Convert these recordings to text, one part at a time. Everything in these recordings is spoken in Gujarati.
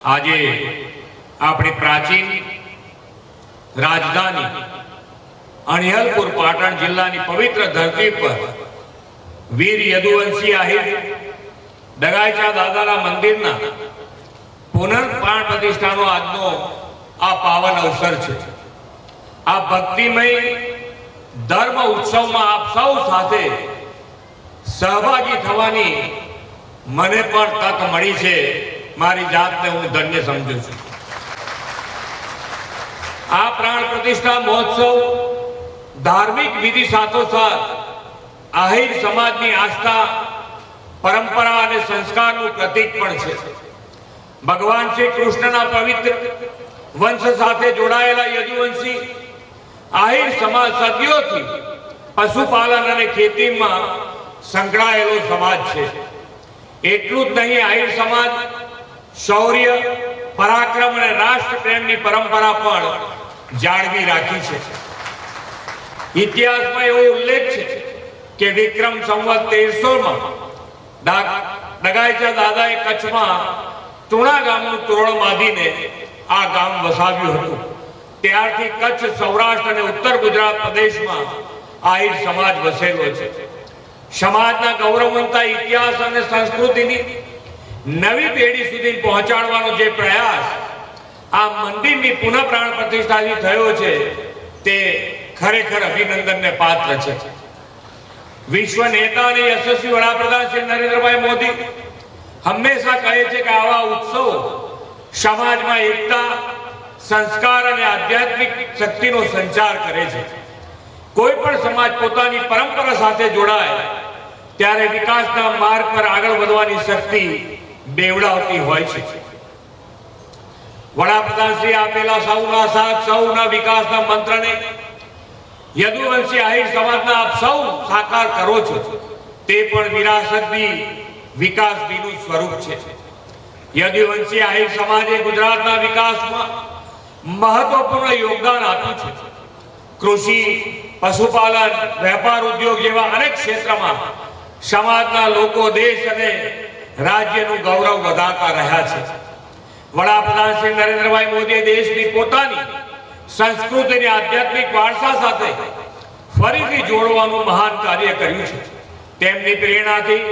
આજે આપણી પ્રાચીન રાજધાની અણિયલપુર પાટણ જિલ્લાની પવિત્ર ધરતી પર વીર યદુવંશી આહિર દગાઈચા દાદાના મંદિરના પુનર્પ્રાણ પ્રતિષ્ઠાનો આજનો આ પાવન અવસર છે। આ ભક્તિમય ધર્મ ઉત્સવમાં આપ સૌ સાથે સહભાગી થવાની મને પણ તક મળી છે। મારી જાતને હું ધન્ય સમજું છું। આ પ્રાણ પ્રતિષ્ઠા મહોત્સવ ધાર્મિક વિધિ સાથોસાથ આહિર સમાજની આસ્થા, પરંપરા અને સંસ્કારનું પ્રતીક પણ છે। ભગવાન શ્રી કૃષ્ણના પવિત્ર વંશ સાથે જોડાયેલા યદુવંશી આહિર સમાજ સદીઓથી પશુપાલન અને ખેતીમાં સંકળાયેલો સમાજ છે। એટલું જ નહીં, આહિર સમાજ શૌર્ય, પરાક્રમ અને રાષ્ટ્ર પ્રેમની પરંપરા પણ જાળવી રાખી છે। ઇતિહાસમાં એવો ઉલ્લેખ છે કે વિક્રમ સંવત 1300માં દગાઈચા દાદાએ કચ્છમાં તુણા ગામનું તોરણ બાંધીને આ ગામ વસાવ્યું હતું। ત્યારથી કચ્છ, સૌરાષ્ટ્ર અને ઉત્તર ગુજરાત પ્રદેશમાં આહિર સમાજ વસેલો છે। સમાજના ગૌરવવંતા ઇતિહાસ અને સંસ્કૃતિની નવી પેઢી સુધી પહોંચાડવાનો જે પ્રયાસ આ મંદિરની પુનઃ પ્રાણ પ્રતિષ્ઠાથી થયો છે તે ખરેખર અભિનંદનને પાત્ર છે। વિશ્વ નેતા અને યશસ્વી વડાપ્રધાન શ્રી નરેન્દ્રભાઈ મોદી હંમેશા કહે છે કે આવા ઉત્સવો સમાજમાં એકતા, સંસ્કાર અને આધ્યાત્મિક શક્તિનો સંચાર કરે છે। કોઈ પણ સમાજ પોતાની પરંપરા સાથે જોડાય ત્યારે વિકાસના માર્ગ પર આગળ વધવાની શક્તિ બેવડાવતી હોય છે। વડાપ્રધાન શ્રી આપેલા સૌના સાથ, સૌના વિકાસના મંત્રને યદુવંશી આહિર સમાજના આપ સૌ સાકાર કરો છો તે પણ વિરાસતની વિકાસનું સ્વરૂપ છે। યદુવંશી આહિર સમાજે ગુજરાતના વિકાસમાં મહત્વપૂર્ણ યોગદાન આપ્યું છે। કૃષિ, પશુપાલન, વેપાર, ઉદ્યોગ જેવા અનેક ક્ષેત્રમાં સમાજના લોકો દેશ અને રાજ્યનું ગૌરવ વધારતા રહ્યા છે। વડાપ્રધાન શ્રી નરેન્દ્રભાઈ મોદીએ દેશની પોતાની સંસ્કૃતિ અને આધ્યાત્મિક વારસા સાથે ફરીથી જોડવાનું મહાન કાર્ય કર્યું છે। તેમની પ્રેરણાથી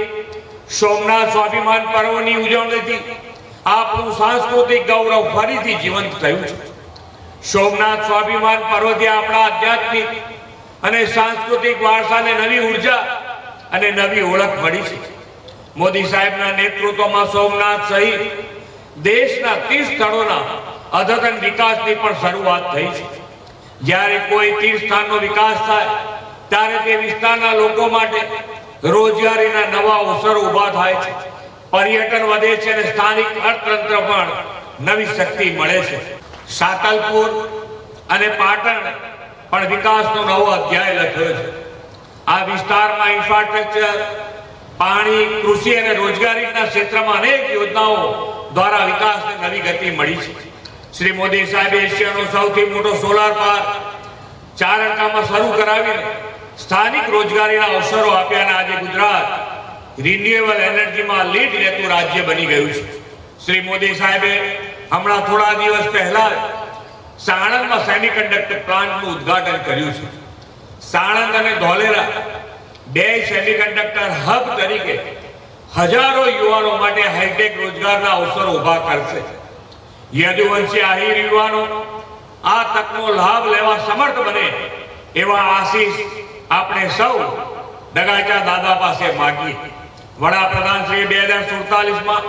સોમનાથ સ્વાભિમાન પર્વની ઉજવણીથી આપણું સાંસ્કૃતિક ગૌરવ ફરીથી જીવંત થયું છે। સોમનાથ સ્વાભિમાન પર્વથી આપણા આધ્યાત્મિક અને સાંસ્કૃતિક વારસાને નવી ઉર્જા અને નવી ઓળખ મળી છે। મોદી સાહેબના નેતૃત્વમાં સોમનાથ સહિત દેશના 30 સ્થળોના અદ્યતન વિકાસની પણ શરૂઆત થઈ છે। જ્યારે કોઈ તીર્થસ્થાનનો વિકાસ થાય ત્યારે તે વિસ્તારના લોકો માટે રોજગારીના નવા અવસરો ઊભા થાય છે, પર્યટન વધે છે અને સ્થાનિક અર્થતંત્ર પણ નવી શક્તિ મળે છે। સાતલપુર અને પાટણ પણ વિકાસનો નવો અધ્યાય લખ્યો છે। આ વિસ્તારમાં ઇન્ફ્રાસ્ટ્રક્ચર, પાણી, કૃષિ અને રોજગારીના ક્ષેત્રમાં અનેક યોજનાઓ દ્વારા વિકાસને નવી ગતિ મળી છે। શ્રી મોદી સાહેબે એશિયાનો સૌથી મોટો સોલાર પાર્ક ચારણકામાં શરૂ કરાવીને સ્થાનિક રોજગારીના અવસરો આપ્યા અને આજે ગુજરાત રિન્યુએબલ એનર્જીમાં લીડ લેતું રાજ્ય બની ગયું છે। શ્રી મોદી સાહેબે હમણાં થોડા દિવસ પહેલા સાણંદમાં સેમિકન્ડક્ટર પ્લાન્ટનું ઉદ્ઘાટન કર્યું છે। સાણંદ અને ધોલેરા બે સેમિકન્ડક્ટર હબ તરીકે હજારો યુવાનો માટે હાઈટેક રોજગારના અવસરો ઊભા કરશે। યદુવંશી આહિર યુવાનો આ તકનો લાભ લેવા સમર્થ બને એવા આશીષ આપણે સૌ દગાઈચા દાદા પાસે માગીએ। વડાપ્રધાન શ્રી 2047માં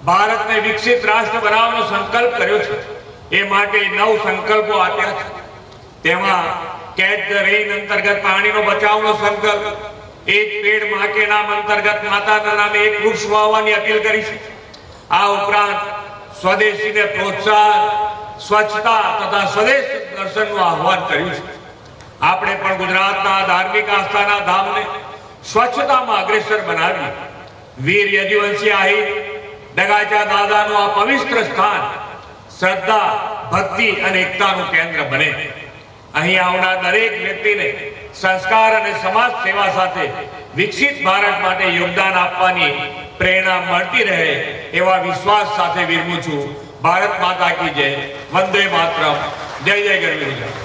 ભારતને વિકસિત રાષ્ટ્ર બનાવવાનો સંકલ્પ કર્યો છે। એ માટે 9 સંકલ્પો આપ્યા છે। તેમાં કેચ ધ રેઇન અંતર્ગત પાણીનો બચાવનો સંકલ્પ, એક પેડ માં કે નામ અંતર્ગત માતાના નામે એક વૃક્ષ વાવવાની અપીલ કરી છે। આ ઉપરાંત સ્વદેશીને પ્રોત્સાહન, સ્વચ્છતા તથા સ્વદેશ દર્શનનું આહ્વાન કર્યું છે। આપણે પણ ગુજરાતના ધાર્મિક આસ્થાના ધામને સ્વચ્છતામાં અગ્રેસર બનાવી વીર યદુવંશી આહિર દગાઈચા દાદાનું આ પવિત્ર સ્થાન શ્રદ્ધા, ભક્તિ અને એકતાનું કેન્દ્ર બને। અહીં આવનાર દરેક વ્યક્તિને સંસ્કાર અને સમાજ સેવા સાથે વિકસિત ભારત માટે યોગદાન આપવાની પ્રેરણા મળતી રહે એવા વિશ્વાસ સાથે વિરમું છું। ભારત માતા કી જય, વંદે માતરમ, જય જય ગરવી ગુજરાત.